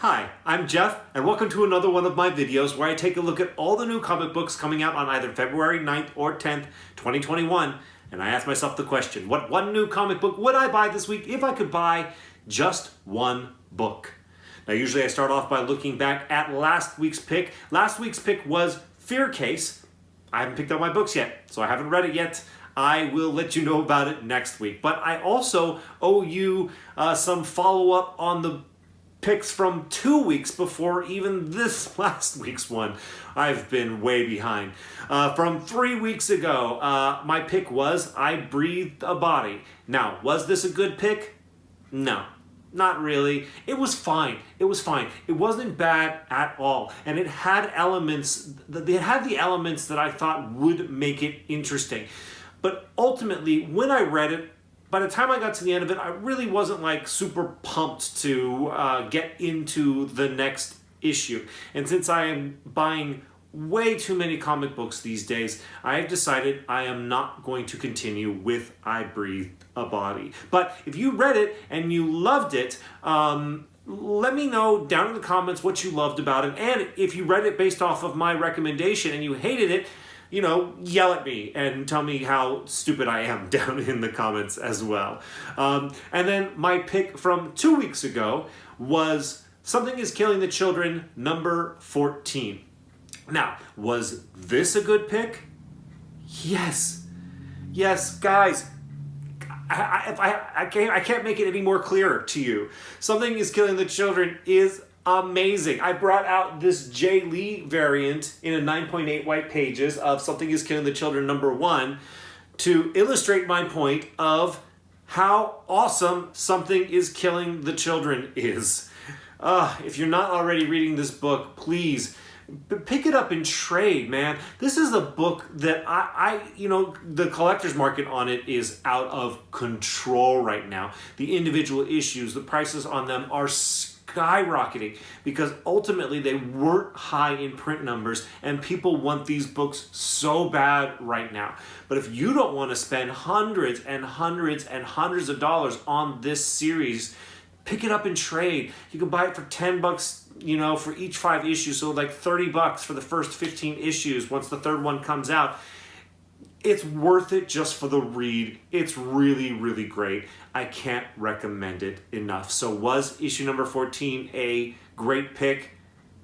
Hi, I'm Jeff, and welcome to another one of my videos where I take a look at all the new comic books coming out on either February 9th or 10th, 2021, and I ask myself the question, what one new comic book would I buy this week if I could buy just one book? Now, usually I start off by looking back at last week's pick. Last week's pick was Fear Case. I haven't picked up my books yet, so I haven't read it yet. I will let you know about it next week. But I also owe you some follow-up on the picks from 2 weeks before even this last week's one. I've been way behind. From 3 weeks ago, my pick was I Breathed a Body. Now, was this a good pick? No. Not really. It was fine. It was fine. It wasn't bad at all. And it had elements, it had the elements that I thought would make it interesting. But ultimately, when I read it, by the time I got to the end of it, I really wasn't like super pumped to get into the next issue. And since I am buying way too many comic books these days, I have decided I am not going to continue with I Breathed a Body. But if you read it and you loved it, let me know down in the comments what you loved about it. And if you read it based off of my recommendation and you hated it, you know, yell at me and tell me how stupid I am down in the comments as well. And then my pick from 2 weeks ago was Something is Killing the Children, number 14. Now, was this a good pick? Yes. Yes, guys. I can't make it any more clearer to you. Something is Killing the Children is amazing. I brought out this Jay Lee variant in a 9.8 white pages of Something is Killing the Children number 1 to illustrate my point of how awesome Something is Killing the Children is. If you're not already reading this book, please pick it up in trade, man. This is a book that the collector's market on it is out of control right now. The individual issues, the prices on them are skyrocketing because ultimately they weren't high in print numbers and people want these books so bad right now. But if you don't want to spend hundreds and hundreds and hundreds of dollars on this series, pick it up in trade. You can buy it for $10, for each 5 issues, so like $30 for the first 15 issues once the third one comes out. It's worth it just for the read. It's really, really great. I can't recommend it enough. So was issue number 14 a great pick?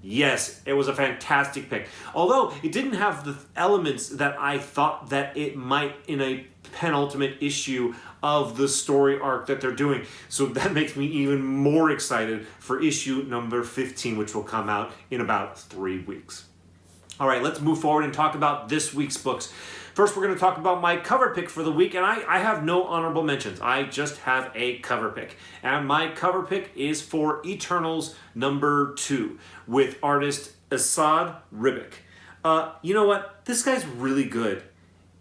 Yes, it was a fantastic pick. Although it didn't have the elements that I thought that it might in a penultimate issue of the story arc that they're doing. So that makes me even more excited for issue number 15, which will come out in about 3 weeks. All right, let's move forward and talk about this week's books. First, we're going to talk about my cover pick for the week, and I have no honorable mentions. I just have a cover pick. And my cover pick is for Eternals number 2 with artist Esad Ribic. You know what? This guy's really good.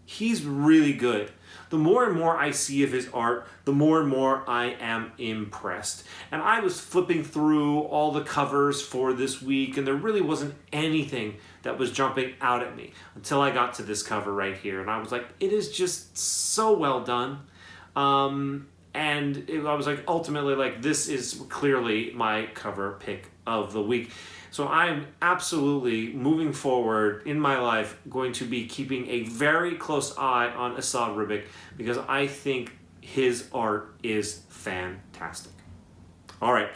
He's really good. The more and more I see of his art, the more and more I am impressed. And I was flipping through all the covers for this week, and there really wasn't anything that was jumping out at me until I got to this cover right here. And I was like, it is just so well done. I was like, ultimately, like, this is clearly my cover pick of the week. So I'm absolutely, moving forward in my life, going to be keeping a very close eye on Esad Ribic because I think his art is fantastic. All right,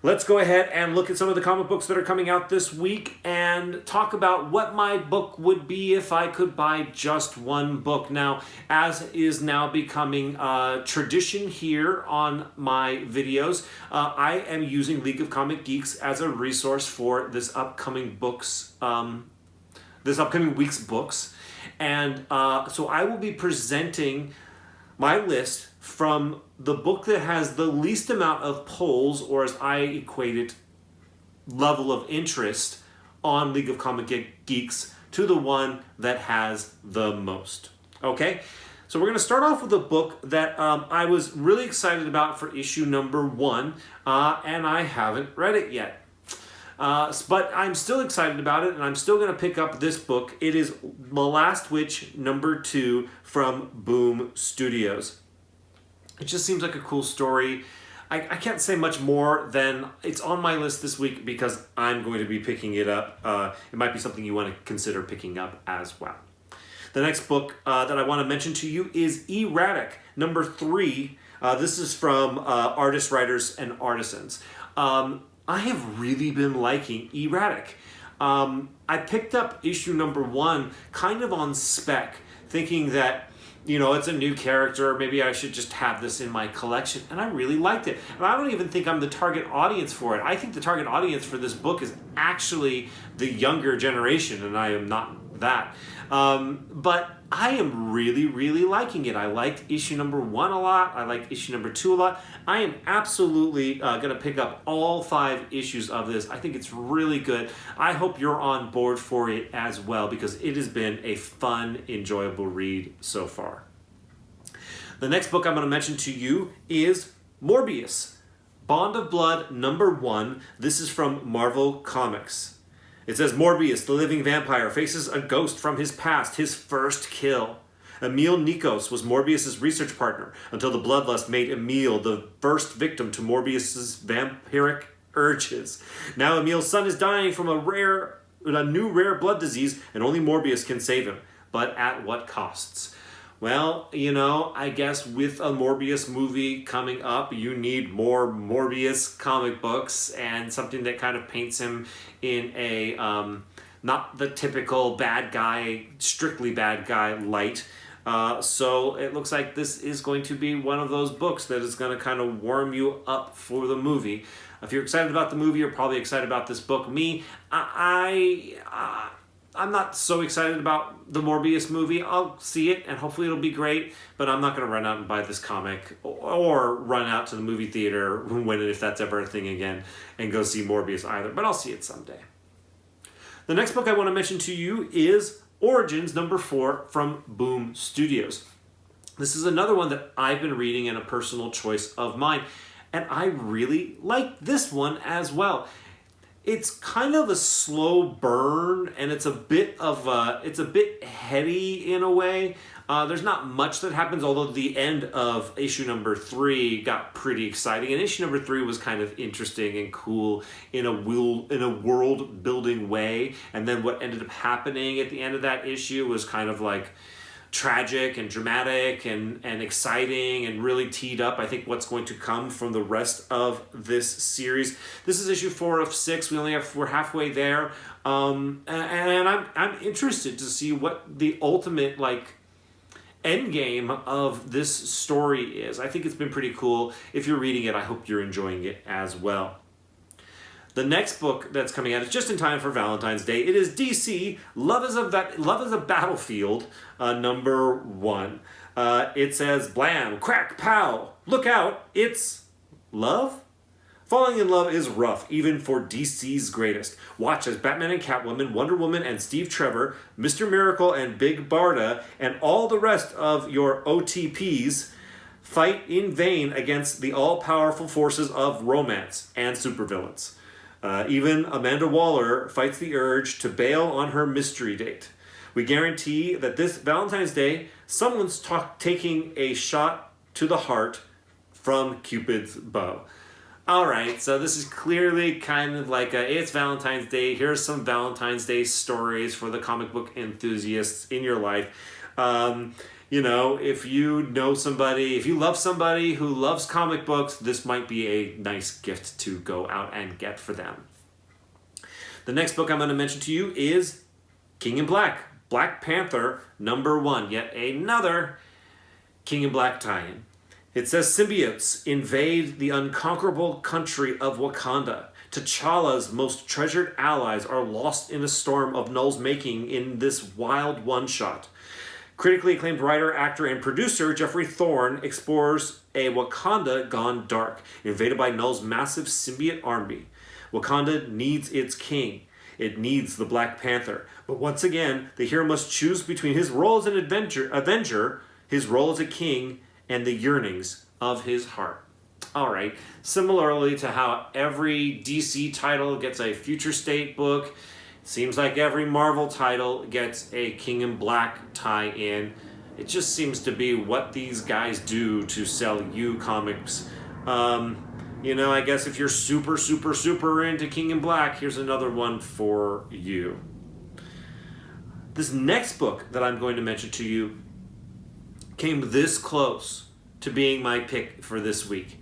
let's go ahead and look at some of the comic books that are coming out this week and talk about what my book would be if I could buy just one book. Now, as is now becoming tradition here on my videos, I am using League of Comic Geeks as a resource for this upcoming week's books. And so I will be presenting my list from the book that has the least amount of polls, or as I equate it, level of interest on League of Comic Geeks, to the one that has the most. Okay? So we're going to start off with a book that I was really excited about for issue number 1, and I haven't read it yet. But I'm still excited about it, and I'm still going to pick up this book. It is The Last Witch number 2 from Boom Studios. It just seems like a cool story. I can't say much more than it's on my list this week because I'm going to be picking it up. It might be something you want to consider picking up as well. The next book that I want to mention to you is Erratic, number 3. This is from Artists, Writers, and Artisans. I have really been liking Erratic. I picked up issue number 1 kind of on spec, thinking that, you know, it's a new character, maybe I should just have this in my collection, and I really liked it. And I don't even think I'm the target audience for it. I think the target audience for this book is actually the younger generation, and I am not that. But I am really, really liking it. I liked issue number 1 a lot. I liked issue number 2 a lot. I am absolutely going to pick up all 5 issues of this. I think it's really good. I hope you're on board for it as well because it has been a fun, enjoyable read so far. The next book I'm going to mention to you is Morbius, Bond of Blood number 1. This is from Marvel Comics. It says, Morbius, the living vampire, faces a ghost from his past, his first kill. Emil Nikos was Morbius's research partner until the bloodlust made Emil the first victim to Morbius's vampiric urges. Now Emil's son is dying from a new rare blood disease, and only Morbius can save him. But at what costs? Well, you know, I guess with a Morbius movie coming up, you need more Morbius comic books and something that kind of paints him in a not the typical bad guy, strictly bad guy light. So it looks like this is going to be one of those books that is going to kind of warm you up for the movie. If you're excited about the movie, you're probably excited about this book. Me, I'm not so excited about the Morbius movie. I'll see it, and hopefully it'll be great, but I'm not going to run out and buy this comic or run out to the movie theater, when and if that's ever a thing again, and go see Morbius either, but I'll see it someday. The next book I want to mention to you is Origins number 4 from Boom Studios. This is another one that I've been reading and a personal choice of mine, and I really like this one as well. It's kind of a slow burn, and it's a bit heady in a way. There's not much that happens, although the end of issue number 3 got pretty exciting, and issue number 3 was kind of interesting and cool in a world building way. And then what ended up happening at the end of that issue was kind of like tragic and dramatic and exciting and really teed up, I think, what's going to come from the rest of this series. This is issue 4 of 6. We're halfway there, and I'm interested to see what the ultimate end game of this story is. I think it's been pretty cool. If you're reading it, I hope you're enjoying it as well. The next book that's coming out is just in time for Valentine's Day. It is DC Love is a Battlefield, number 1. It says, blam, crack, pow, look out, it's love? Falling in love is rough, even for DC's greatest. Watch as Batman and Catwoman, Wonder Woman and Steve Trevor, Mr. Miracle and Big Barda, and all the rest of your OTPs fight in vain against the all-powerful forces of romance and supervillains. Even Amanda Waller fights the urge to bail on her mystery date. We guarantee that this Valentine's Day, someone's taking a shot to the heart from Cupid's bow. All right, so this is clearly kind of like it's Valentine's Day. Here's some Valentine's Day stories for the comic book enthusiasts in your life. You know, if you know somebody, if you love somebody who loves comic books, this might be a nice gift to go out and get for them. The next book I'm going to mention to you is King in Black, Black Panther number 1. Yet another King in Black tie-in. It says symbiotes invade the unconquerable country of Wakanda. T'Challa's most treasured allies are lost in a storm of Null's making in this wild one-shot. Critically acclaimed writer, actor, and producer Jeffrey Thorne explores a Wakanda gone dark, invaded by Null's massive symbiote army. Wakanda needs its king. It needs the Black Panther. But once again, the hero must choose between his role as an avenger, his role as a king, and the yearnings of his heart. All right, similarly to how every DC title gets a Future State book, seems like every Marvel title gets a King in Black tie-in. It just seems to be what these guys do to sell you comics. I guess if you're super, super, super into King in Black, here's another one for you. This next book that I'm going to mention to you came this close to being my pick for this week.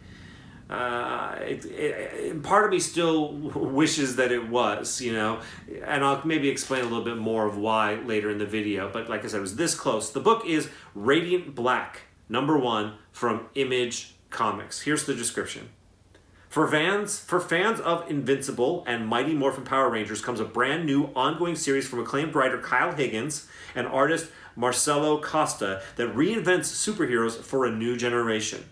Part of me still wishes that it was, and I'll maybe explain a little bit more of why later in the video, but like I said, it was this close. The book is Radiant Black, #1 from Image Comics. Here's the description. For fans of Invincible and Mighty Morphin Power Rangers comes a brand new ongoing series from acclaimed writer Kyle Higgins and artist Marcelo Costa that reinvents superheroes for a new generation.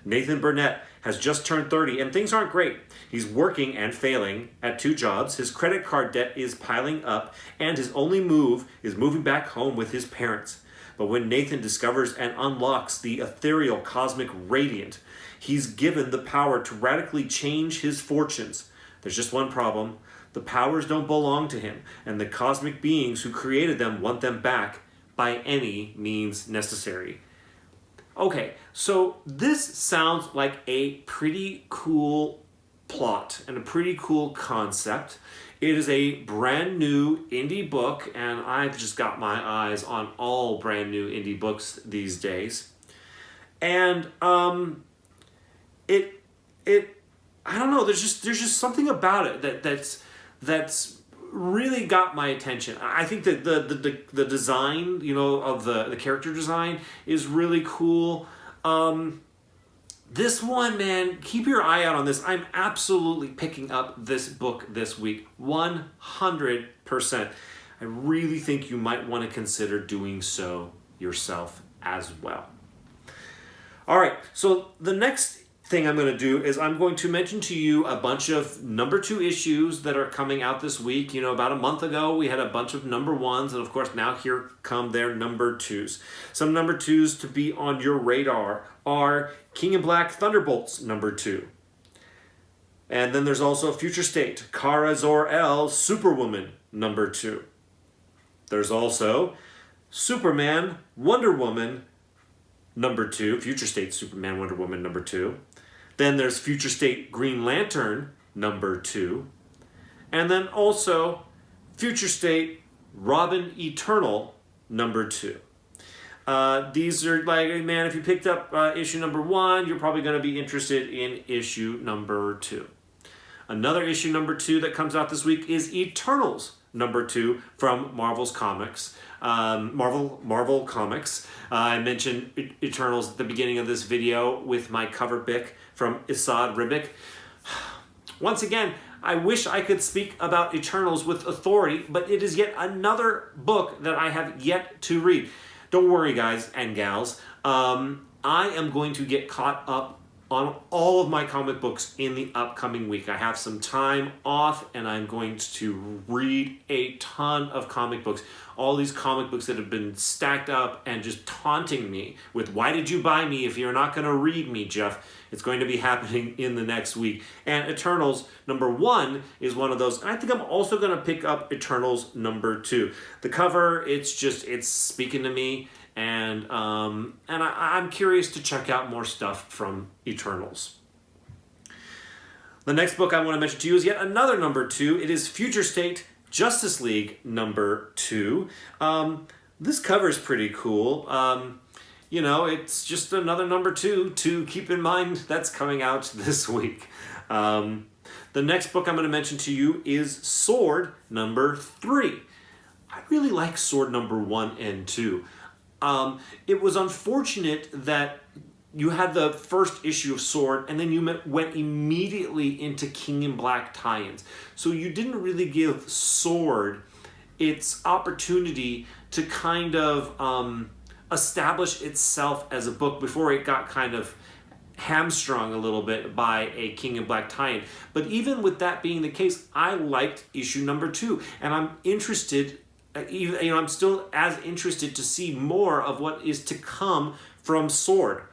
Nathan Burnett has just turned 30 and things aren't great. He's working and failing at 2 jobs, his credit card debt is piling up, and his only move is moving back home with his parents. But when Nathan discovers and unlocks the ethereal cosmic radiant, he's given the power to radically change his fortunes. There's just one problem. The powers don't belong to him, and the cosmic beings who created them want them back by any means necessary. Okay, so this sounds like a pretty cool plot and a pretty cool concept. It is a brand new indie book, and I've just got my eyes on all brand new indie books these days. And I don't know, there's just something about it that's really got my attention. I think that the design, of the character design is really cool. This one, man, keep your eye out on this. I'm absolutely picking up this book this week, 100%. I really think you might want to consider doing so yourself as well. All right, so the next thing I'm going to do is I'm going to mention to you a bunch of #2 issues that are coming out this week. About a month ago we had a bunch of #1s, and of course now here come their #2s. Some #2s to be on your radar are King in Black Thunderbolts #2. And then there's also Future State, Kara Zor-El Superwoman #2. There's also Superman Wonder Woman #2, Future State Superman Wonder Woman #2. Then there's Future State Green Lantern #2. And then also Future State Robin Eternal #2. These are man, if you picked up issue #1, you're probably going to be interested in issue #2. Another issue #2 that comes out this week is Eternals #2 from Marvel's Comics. Marvel Comics. I mentioned Eternals at the beginning of this video with my cover pick from Isad Ribic. Once again, I wish I could speak about Eternals with authority, but it is yet another book that I have yet to read. Don't worry, guys and gals. I am going to get caught up on all of my comic books in the upcoming week. I have some time off and I'm going to read a ton of comic books. All these comic books that have been stacked up and just taunting me with, why did you buy me if you're not going to read me, Jeff? It's going to be happening in the next week. And Eternals #1 is one of those. And I think I'm also going to pick up Eternals #2. The cover, it's speaking to me. And I'm curious to check out more stuff from Eternals. The next book I want to mention to you is yet another #2. It is Future State Justice League #2. This cover is pretty cool. It's just another #2 to keep in mind that's coming out this week. The next book I'm going to mention to you is Sword #3. I really like Sword #1 and 2. It was unfortunate that you had the first issue of Sword and then you went immediately into King in Black tie-ins. So you didn't really give Sword its opportunity to kind of establish itself as a book before it got kind of hamstrung a little bit by a King in Black tie-in. But even with that being the case, I liked issue #2, and I'm interested. I'm still as interested to see more of what is to come from Sword.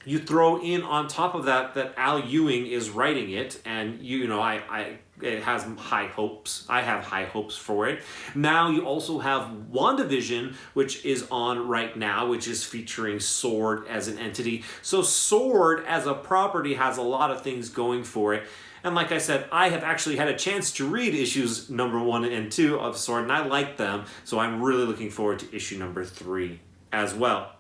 You throw in on top of that Al Ewing is writing it, and it has high hopes. I have high hopes for it. Now you also have WandaVision, which is on right now, which is featuring Sword as an entity. So Sword as a property has a lot of things going for it. And like I said, I have actually had a chance to read issues number 1 and 2 of Sword, and I like them. So I'm really looking forward to issue number 3 as well.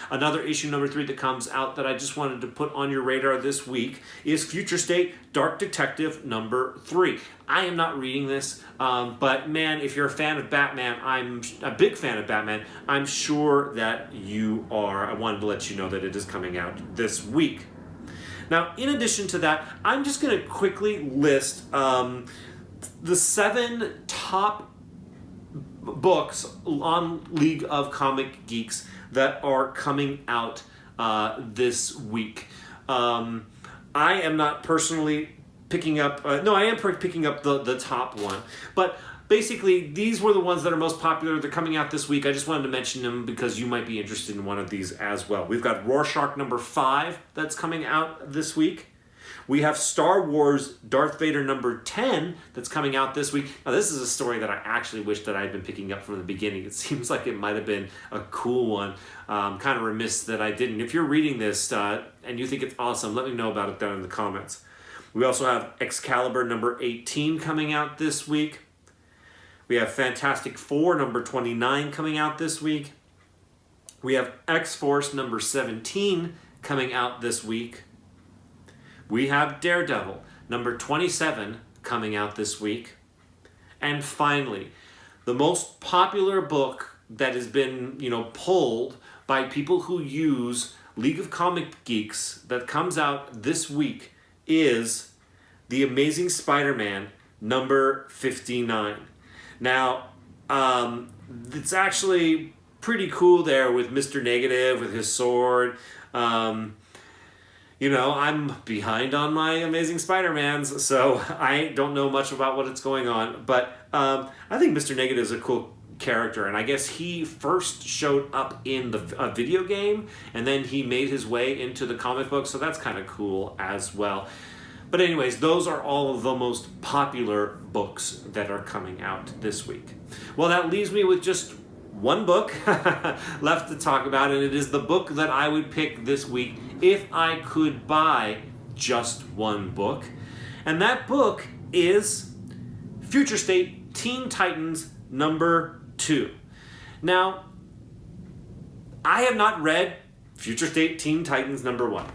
Another issue number 3 that comes out that I just wanted to put on your radar this week is Future State Dark Detective number 3. I am not reading this, but man, if you're a fan of Batman, I'm a big fan of Batman, I'm sure that you are. I wanted to let you know that it is coming out this week. Now, in addition to that, I'm just going to quickly list the 7 top books on League of Comic Geeks that are coming out this week. I am not personally picking up, I am picking up the top one, but basically these were the ones that are most popular. They're coming out this week. I just wanted to mention them because you might be interested in one of these as well. We've got Rorschach number 5 that's coming out this week. We have Star Wars Darth Vader number 10 that's coming out this week. Now, this is a story that I actually wish that I had been picking up from the beginning. It seems like it might have been a cool one. Kind of remiss that I didn't. If you're reading this and you think it's awesome, let me know about it down in the comments. We also have Excalibur number 18 coming out this week. We have Fantastic Four number 29 coming out this week. We have X-Force number 17 coming out this week. We have Daredevil number 27 coming out this week. And finally, the most popular book that has been, pulled by people who use League of Comic Geeks that comes out this week is The Amazing Spider-Man number 59. Now, it's actually pretty cool there with Mr. Negative, with his sword. I'm behind on my Amazing Spider-Mans, so I don't know much about what's going on. But I think Mr. Negative is a cool character, and I guess he first showed up in the video game, and then he made his way into the comic book, so that's kind of cool as well. But anyways, those are all of the most popular books that are coming out this week. Well, that leaves me with just one book left to talk about, and it is the book that I would pick this week if I could buy just one book. And that book is Future State Teen Titans number 2. Now, I have not read Future State Teen Titans number 1.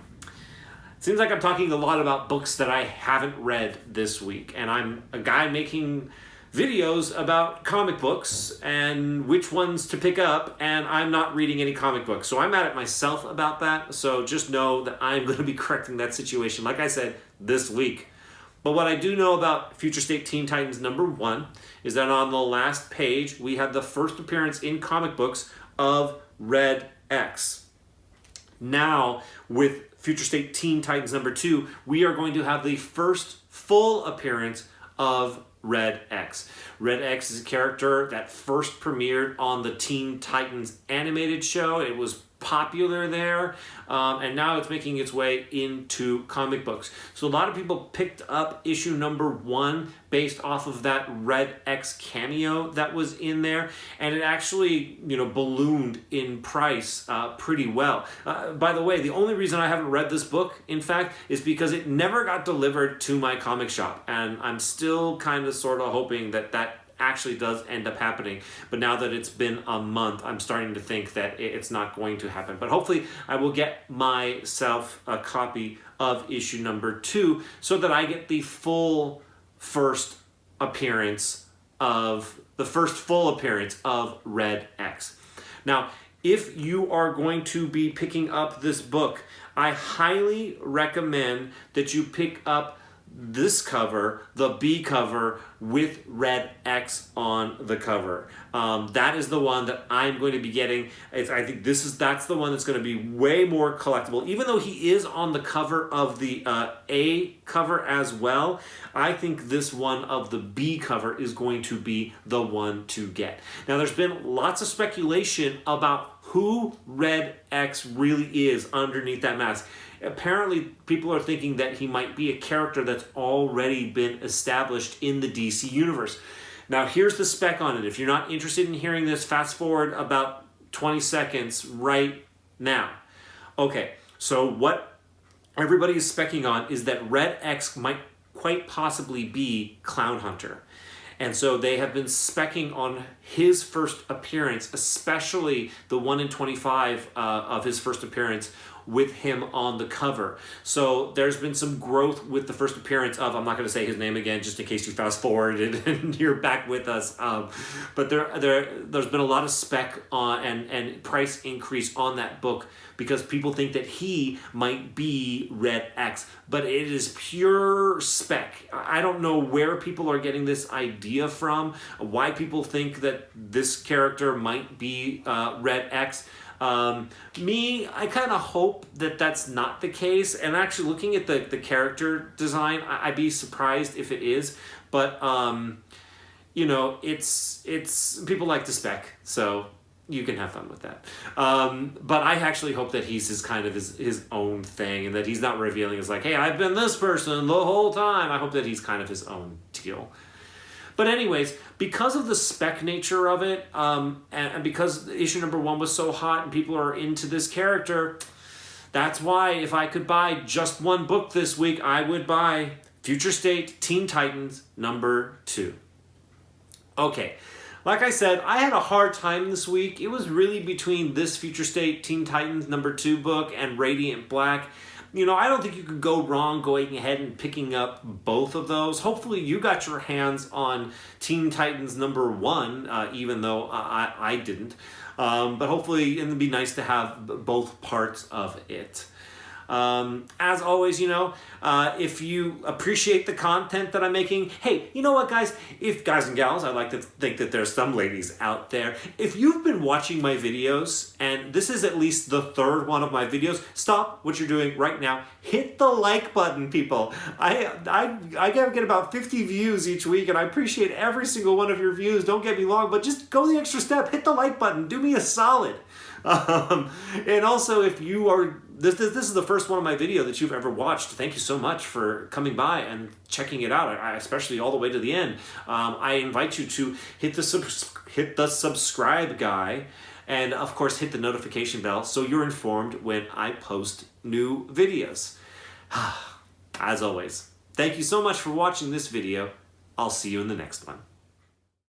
Seems like I'm talking a lot about books that I haven't read this week, and I'm a guy making videos about comic books and which ones to pick up, and I'm not reading any comic books. So I'm mad at myself about that, so just know that I'm going to be correcting that situation, like I said, this week. But what I do know about Future State Teen Titans number 1 is that on the last page, we have the first appearance in comic books of Red X. Now, with Future State Teen Titans number 2, we are going to have the first full appearance of Red X. Red X is a character that first premiered on the Teen Titans animated show. It was popular there, and now it's making its way into comic books. So a lot of people picked up issue number 1 based off of that Red X cameo that was in there, and it actually, ballooned in price pretty well. By the way, the only reason I haven't read this book, in fact, is because it never got delivered to my comic shop, and I'm still kind of sort of hoping that actually does end up happening. But now that it's been a month, I'm starting to think that it's not going to happen. But hopefully I will get myself a copy of issue number 2 so that I get the full first full appearance of Red X. Now, if you are going to be picking up this book, I highly recommend that you pick up this cover, the B cover, with Red X on the cover. That is the one that I'm going to be getting. I think that's the one that's going to be way more collectible. Even though he is on the cover of the A cover as well, I think this one of the B cover is going to be the one to get. Now, there's been lots of speculation about who Red X really is underneath that mask. Apparently, people are thinking that he might be a character that's already been established in the DC universe. Now, here's the spec on it. If you're not interested in hearing this, fast forward about 20 seconds right now. Okay, so what everybody is specking on is that Red X might quite possibly be Clown Hunter. And so they have been specking on his first appearance, especially the 1 in 25 of his first appearance with him on the cover. So there's been some growth with the first appearance of, I'm not going to say his name again just in case you fast forwarded and you're back with us, but there's been a lot of spec on and price increase on that book because people think that he might be Red X, but it is pure spec. I don't know where people are getting this idea from, why people think that this character might be Red X. I kind of hope that that's not the case, and actually looking at the character design, I'd be surprised if it is, but it's people like to spec, so you can have fun with that. But I actually hope that he's his own thing, and that he's not revealing as like, hey, I've been this person the whole time. I hope that he's kind of his own deal. But anyways, because of the spec nature of it, and because issue number 1 was so hot and people are into this character, that's why if I could buy just one book this week, I would buy Future State Teen Titans number 2. Okay, like I said, I had a hard time this week. It was really between this Future State Teen Titans number 2 book and Radiant Black. I don't think you could go wrong going ahead and picking up both of those. Hopefully you got your hands on Teen Titans number 1, even though I didn't. But hopefully it'd be nice to have both parts of it. As always, if you appreciate the content that I'm making, hey, you know what, guys? If guys and gals, I like to think that there's some ladies out there. If you've been watching my videos, and this is at least the 3rd one of my videos, stop what you're doing right now. Hit the like button, people. I get about 50 views each week, and I appreciate every single one of your views. Don't get me wrong, but just go the extra step. Hit the like button. Do me a solid. And also, if you are this is the first one of my video that you've ever watched, thank you so much for coming by and checking it out, especially all the way to the end. I invite you to hit the subscribe guy, and of course hit the notification bell so you're informed when I post new videos. As always, thank you so much for watching this video. I'll see you in the next one.